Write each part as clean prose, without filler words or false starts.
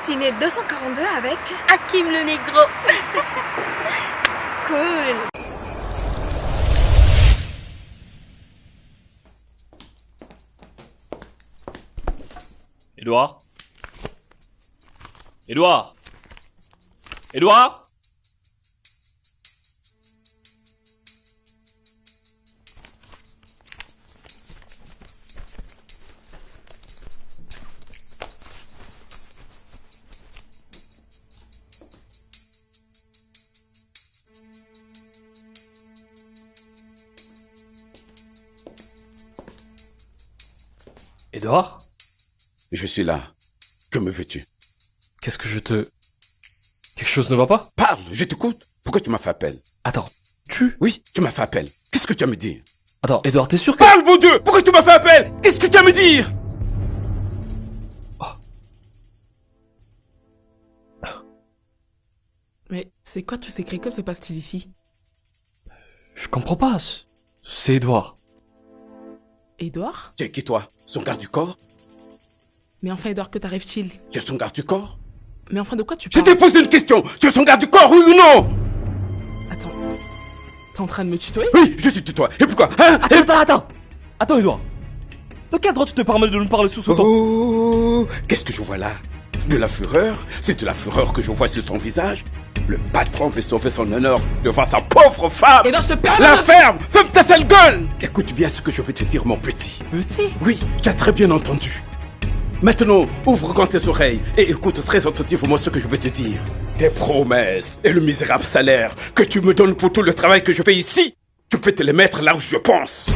Ciné 242 avec Hakim le Négro. Cool. Édouard? Édouard? Édouard? Édouard? Je suis là. Que me veux-tu? Qu'est-ce que je te... Quelque chose ne va pas? Parle, je t'écoute. Pourquoi tu m'as fait appel? Attends, tu... Oui, tu m'as fait appel. Qu'est-ce que tu as à me dire? Attends, Édouard, t'es sûr que... Parle, mon Dieu! Pourquoi tu m'as fait appel? Qu'est-ce que tu as à me dire? Mais c'est quoi tous ces cris? Que se passe-t-il ici? Je comprends pas. C'est Édouard. Édouard? Tu es qui, toi? Son garde du corps? Mais enfin, Édouard, que t'arrive-t-il? Tu es son garde du corps? Mais enfin, de quoi tu Je parles? t'ai posé une question! Tu es son garde du corps, oui ou non? Attends, t'es en train de me tutoyer? Oui, je te tutoie. Et pourquoi? Hein? Attends, Édouard. De quel droit tu te permets de nous parler sous ce ton? Oh, qu'est-ce que je vois là? De la fureur? C'est de la fureur que je vois sur ton visage? Le patron veut sauver son honneur devant sa pauvre femme! Édouard, je te permets! La ferme! Ferme ta sale gueule! Écoute bien ce que je veux te dire, mon petit. Petit? Oui, tu as très bien entendu. Maintenant, ouvre grand tes oreilles et écoute très attentivement ce que je veux te dire. Tes promesses et le misérable salaire que tu me donnes pour tout le travail que je fais ici, tu peux te les mettre là où je pense.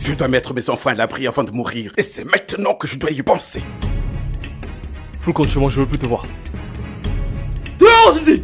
Je dois mettre mes enfants à l'abri avant de mourir et c'est maintenant que je dois y penser. Fous le compte chez moi, je veux plus te voir. Dehors, j'ai dit!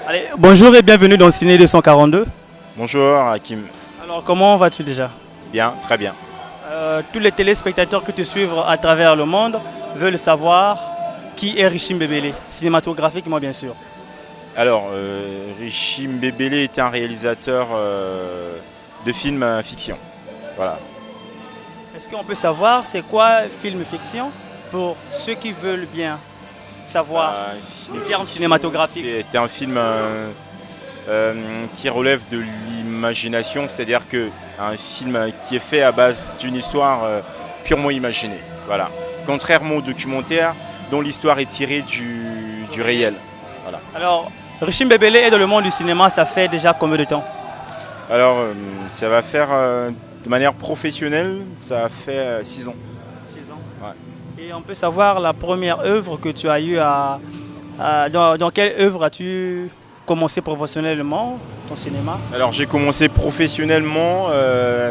Allez, bonjour et bienvenue dans Ciné 242. Bonjour Hakim. Alors comment vas-tu déjà? Bien, très bien. Tous les téléspectateurs que te suivent à travers le monde veulent savoir qui est Richim Bebele, cinématographiquement bien sûr. Alors, Richim Bebele est un réalisateur de films fiction. Voilà. Est-ce qu'on peut savoir c'est quoi film fiction pour ceux qui veulent bien savoir le terme cinématographique? C'est un film qui relève de l'imagination, c'est-à-dire un film qui est fait à base d'une histoire purement imaginée. Voilà. Contrairement au documentaire dont l'histoire est tirée du réel. Voilà. Alors, Richim Bebele est dans le monde du cinéma, ça fait déjà combien de temps? Alors, ça va faire de manière professionnelle, ça fait 6 ans. 6 ans. Ouais. Et on peut savoir la première œuvre que tu as eu dans quelle œuvre as-tu commencé professionnellement ton cinéma? Alors j'ai commencé professionnellement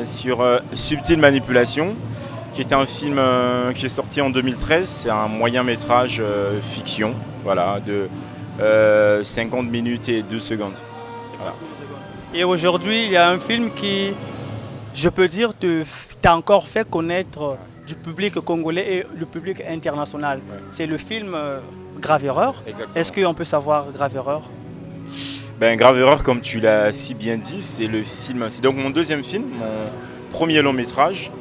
sur Subtile Manipulation, qui est un film qui est sorti en 2013. C'est un moyen métrage fiction, voilà, de 50 minutes et 2 secondes. Voilà. Et aujourd'hui, il y a un film qui, je peux dire, t'a encore fait connaître du public congolais et le public international. Ouais. C'est le film Grave Erreur. Exactement. Est-ce qu'on peut savoir Grave Erreur? Ben, Grave Erreur, comme tu l'as si bien dit, c'est le film. C'est donc mon deuxième film, mon premier long métrage,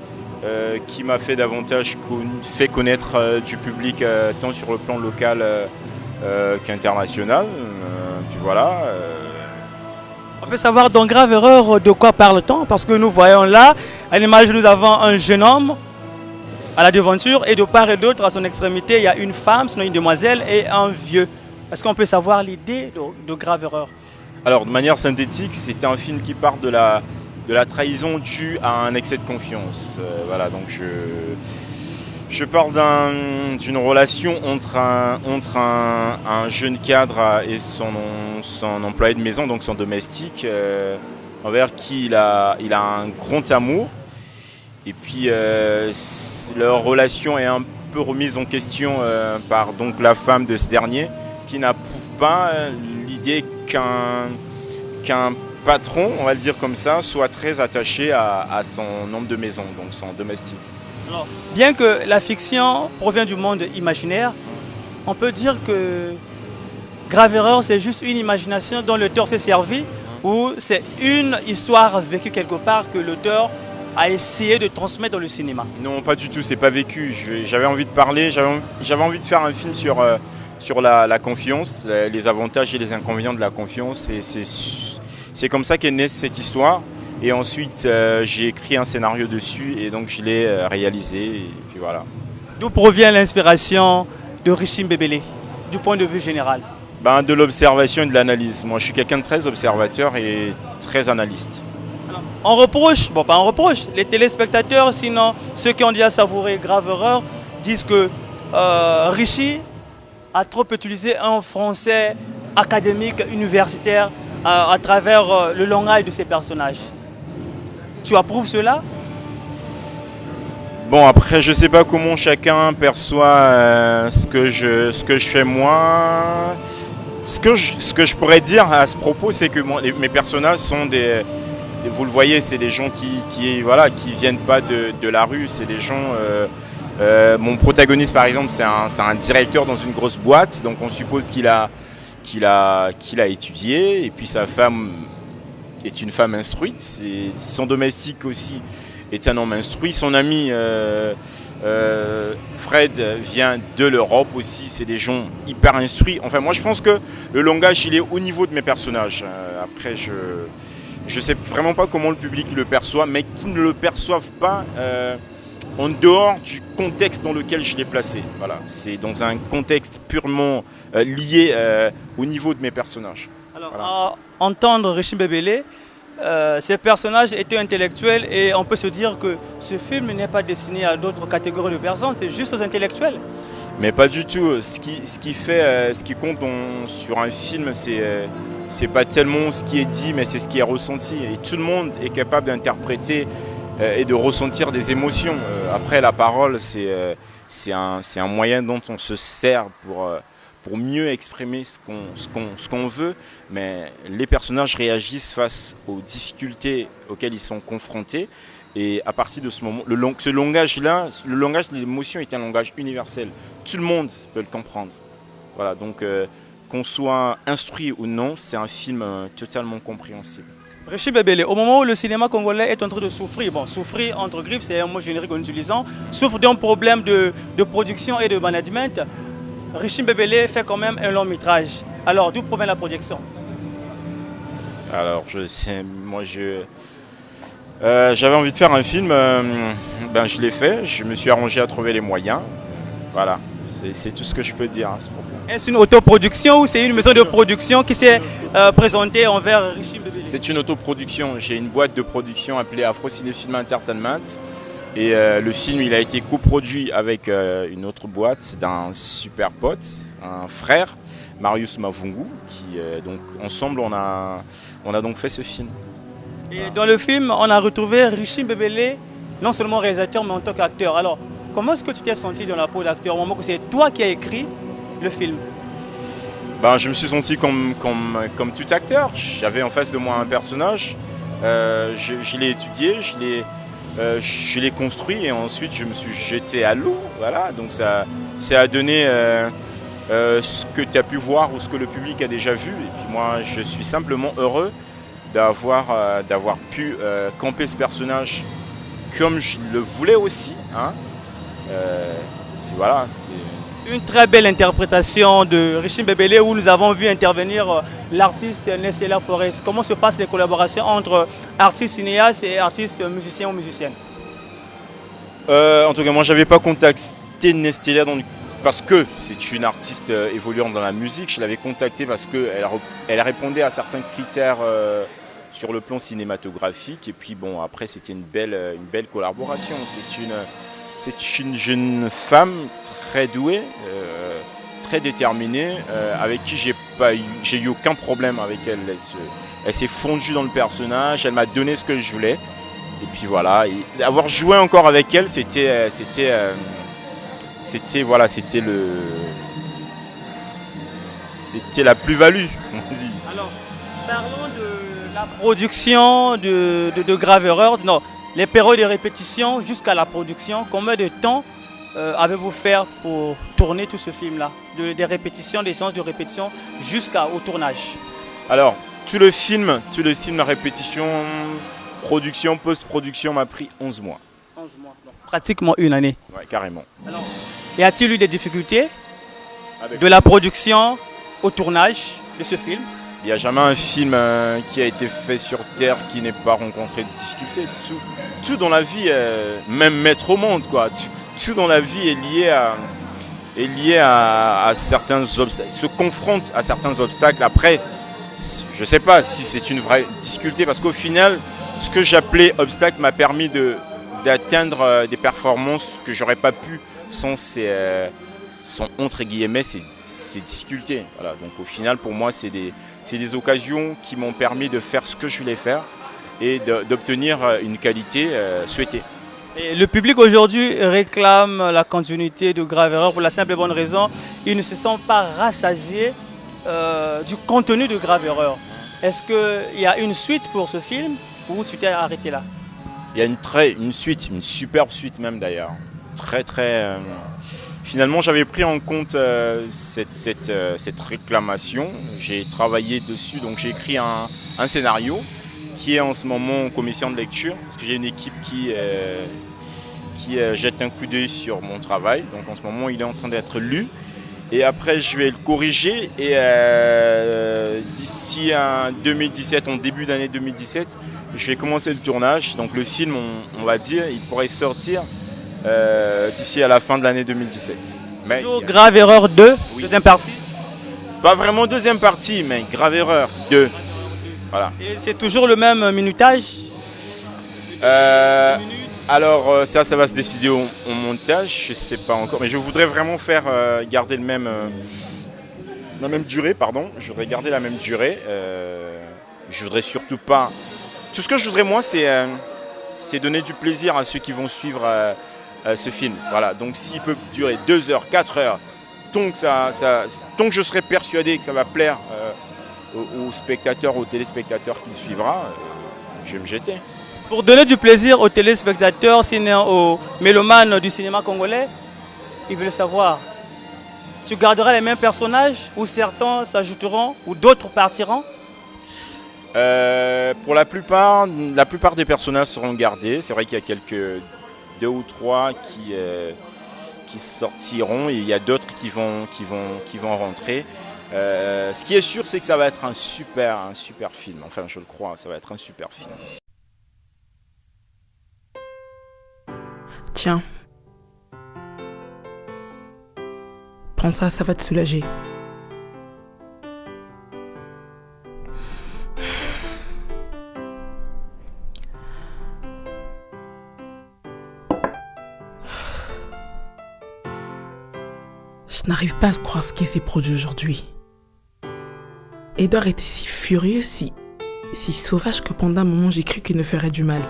qui m'a fait davantage fait connaître du public tant sur le plan local qu'international. Puis voilà. On peut savoir dans Grave Erreur de quoi parle-t-on? Parce que nous voyons là, à l'image, nous avons un jeune homme à la devanture et de part et d'autre, à son extrémité, il y a une femme, sinon une demoiselle et un vieux. Est-ce qu'on peut savoir l'idée de Grave Erreur? Alors, de manière synthétique, c'est un film qui part de la trahison due à un excès de confiance. Voilà, donc je parle d'une relation entre un jeune cadre et son employé de maison, donc son domestique, envers qui il a un grand amour. Et puis leur relation est un peu remise en question par donc la femme de ce dernier, qui n'approuve pas l'idée qu'un patron, on va le dire comme ça, soit très attaché à son homme de maison, donc son domestique. Alors, bien que la fiction provient du monde imaginaire, on peut dire que Grave Erreur, c'est juste une imagination dont l'auteur s'est servi, ou c'est une histoire vécue quelque part que l'auteur a essayé de transmettre dans le cinéma. Non, pas du tout, c'est pas vécu. J'avais envie de parler, j'avais envie de faire un film sur la confiance, les avantages et les inconvénients de la confiance. Et c'est comme ça qu'est née cette histoire. Et ensuite, j'ai écrit un scénario dessus et donc je l'ai réalisé. Et puis voilà. D'où provient l'inspiration de Richim Bebele, du point de vue général? De l'observation et de l'analyse. Moi, je suis quelqu'un de très observateur et très analyste. On reproche, bon pas on reproche, les téléspectateurs, sinon ceux qui ont déjà savouré Grave Erreur, disent que Richie a trop utilisé un français académique, universitaire, à travers le langage de ses personnages. Tu approuves cela? Bon, après, je sais pas comment chacun perçoit ce que je fais moi. Ce que je pourrais dire à ce propos, c'est que mes personnages sont des... Vous le voyez, c'est des gens qui viennent pas de la rue, c'est des gens... mon protagoniste, par exemple, c'est un directeur dans une grosse boîte, donc on suppose qu'il a étudié, et puis sa femme est une femme instruite, et son domestique aussi est un homme instruit, son ami Fred vient de l'Europe aussi, c'est des gens hyper instruits. Enfin, moi je pense que le langage, il est au niveau de mes personnages. Après, je sais vraiment pas comment le public le perçoit, mais qui ne le perçoivent pas en dehors du contexte dans lequel je l'ai placé. Voilà, c'est dans un contexte purement lié au niveau de mes personnages. Alors, voilà. à entendre Richim Bebele, ces personnages étaient intellectuels et on peut se dire que ce film n'est pas destiné à d'autres catégories de personnes, c'est juste aux intellectuels. Mais pas du tout. Ce qui compte sur un film, c'est pas tellement ce qui est dit, mais c'est ce qui est ressenti. Et tout le monde est capable d'interpréter et de ressentir des émotions. Après, la parole, c'est un moyen dont on se sert pour mieux exprimer ce qu'on veut. Mais les personnages réagissent face aux difficultés auxquelles ils sont confrontés. Et à partir de ce moment, ce langage-là, le langage de l'émotion est un langage universel. Tout le monde peut le comprendre. Voilà, donc qu'on soit instruit ou non, c'est un film totalement compréhensible. Richim Bebele, au moment où le cinéma congolais est en train de souffrir, bon, souffrir entre griffes, c'est un mot générique en utilisant, souffre d'un problème de production et de management, Richim Bebele fait quand même un long métrage. Alors, d'où provient la projection? Alors, j'avais envie de faire un film, je l'ai fait, je me suis arrangé à trouver les moyens. Voilà, c'est tout ce que je peux dire à ce propos. Est-ce une autoproduction ou c'est une maison de production qui s'est présentée envers Richim Bebele? C'est une autoproduction. J'ai une boîte de production appelée Afro Cinéfilm Entertainment. Et le film, il a été coproduit avec une autre boîte d'un super pote, un frère, Marius Mavungu, qui donc ensemble on a donc fait ce film. Et dans le film, on a retrouvé Richim Bebele, non seulement réalisateur, mais en tant qu'acteur. Alors, comment est-ce que tu t'es senti dans la peau d'acteur au moment que c'est toi qui as écrit le film? Je me suis senti comme tout acteur. J'avais en face de moi un personnage, je l'ai étudié, je l'ai construit et ensuite je me suis jeté à l'eau. Voilà, donc ça a donné ce que tu as pu voir ou ce que le public a déjà vu. Et puis moi, je suis simplement heureux d'avoir pu camper ce personnage comme je le voulais aussi. Hein. Voilà, c'est une très belle interprétation de Richim Bebele où nous avons vu intervenir l'artiste Nessela Forest. Comment se passent les collaborations entre artistes cinéastes et artistes musiciens ou musiciennes? En tout cas, moi, j'avais pas contacté Nestella parce que c'est une artiste évoluant dans la musique. Je l'avais contactée parce qu'elle répondait à certains critères sur le plan cinématographique. Et puis bon, après, c'était une belle collaboration. C'est une jeune femme très douée, très déterminée, avec qui j'ai eu aucun problème avec elle. Elle s'est fondue dans le personnage, elle m'a donné ce que je voulais. Et puis voilà, et avoir joué encore avec elle, c'était la plus-value. Alors, parlons de La production de Grave Erreur, non, les périodes de répétition jusqu'à la production, combien de temps avez-vous fait pour tourner tout ce film-là? Des répétitions, des séances de répétition jusqu'au tournage. Alors, tout le film, la répétition, production, post-production m'a pris 11 mois. 11 mois, donc pratiquement une année. Ouais, carrément. Alors, y a-t-il eu des difficultés de la production au tournage de ce film? Il n'y a jamais un film qui a été fait sur Terre qui n'ait pas rencontré de difficultés. Tout dans la vie, même mettre au monde, quoi. Tout dans la vie est lié à certains obstacles, se confronte à certains obstacles. Après, je ne sais pas si c'est une vraie difficulté, parce qu'au final, ce que j'appelais obstacle m'a permis d'atteindre des performances que j'aurais pas pu sans entre guillemets ces difficultés. Voilà. Donc au final, pour moi, c'est des occasions qui m'ont permis de faire ce que je voulais faire et d'obtenir une qualité souhaitée. Et le public aujourd'hui réclame la continuité de Grave Erreur pour la simple et bonne raison, ils ne se sont pas rassasiés du contenu de Grave Erreur. Est-ce qu'il y a une suite pour ce film ou tu t'es arrêté là? Il y a une suite, une superbe suite même d'ailleurs. Finalement, j'avais pris en compte cette réclamation. J'ai travaillé dessus, donc j'ai écrit un scénario qui est en ce moment en commission de lecture, parce que j'ai une équipe qui jette un coup d'œil sur mon travail. Donc en ce moment, il est en train d'être lu. Et après, je vais le corriger. Et d'ici à 2017, en début d'année 2017, je vais commencer le tournage. Donc le film, on va dire, il pourrait sortir d'ici à la fin de l'année 2017. Mais Grave Erreur 2, oui. Deuxième partie? Pas vraiment deuxième partie, mais Grave Erreur 2. Voilà. Et c'est toujours le même minutage? Alors ça va se décider au montage, je ne sais pas encore. Mais je voudrais vraiment garder la même durée, pardon. Je voudrais garder la même durée. Je voudrais surtout pas... Tout ce que je voudrais moi, c'est donner du plaisir à ceux qui vont suivre ce film. Voilà. Donc s'il peut durer 2 heures, 4 heures, tant que je serai persuadé que ça va plaire aux spectateurs, aux téléspectateurs qui le suivra, je vais me jeter. Pour donner du plaisir aux téléspectateurs, aux mélomanes du cinéma congolais, ils veulent savoir, tu garderas les mêmes personnages ou certains s'ajouteront ou d'autres partiront? Pour la plupart des personnages seront gardés. C'est vrai qu'il y a 2 ou 3 qui sortiront et il y a d'autres qui vont rentrer. Ce qui est sûr, c'est que ça va être un super film. Enfin, je le crois, ça va être un super film. Tiens. Prends ça, ça va te soulager. Je n'arrive pas à croire ce qui s'est produit aujourd'hui. Edouard était si furieux, si sauvage que pendant un moment j'ai cru qu'il ne ferait du mal.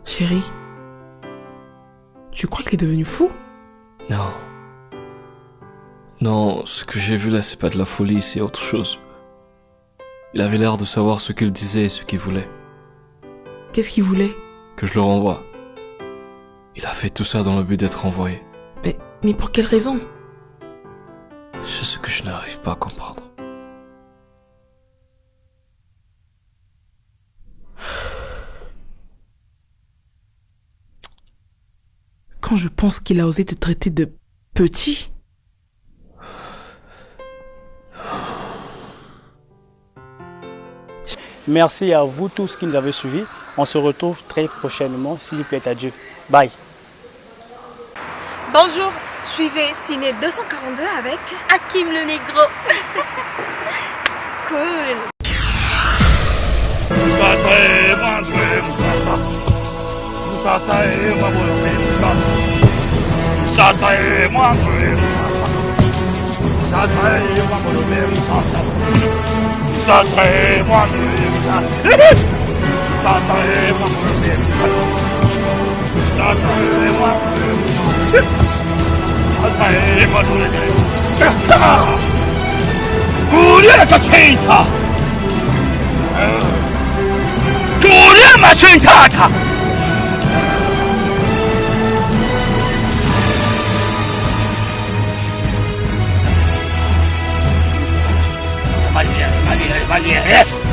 Chérie, tu crois qu'il est devenu fou? Non. Non, ce que j'ai vu là, c'est pas de la folie, c'est autre chose. Il avait l'air de savoir ce qu'il disait et ce qu'il voulait. Qu'est-ce qu'il voulait? Que je le renvoie. Il a fait tout ça dans le but d'être renvoyé. Mais pour quelle raison? C'est ce que je n'arrive pas à comprendre. Quand je pense qu'il a osé te traiter de petit. Merci à vous tous qui nous avez suivis. On se retrouve très prochainement, s'il plaît à Dieu. Bye. Bonjour, suivez Ciné 242 avec Hakim le Négro. Cool. 骨裂就清他，骨裂嘛清他。慢点，慢点，慢点。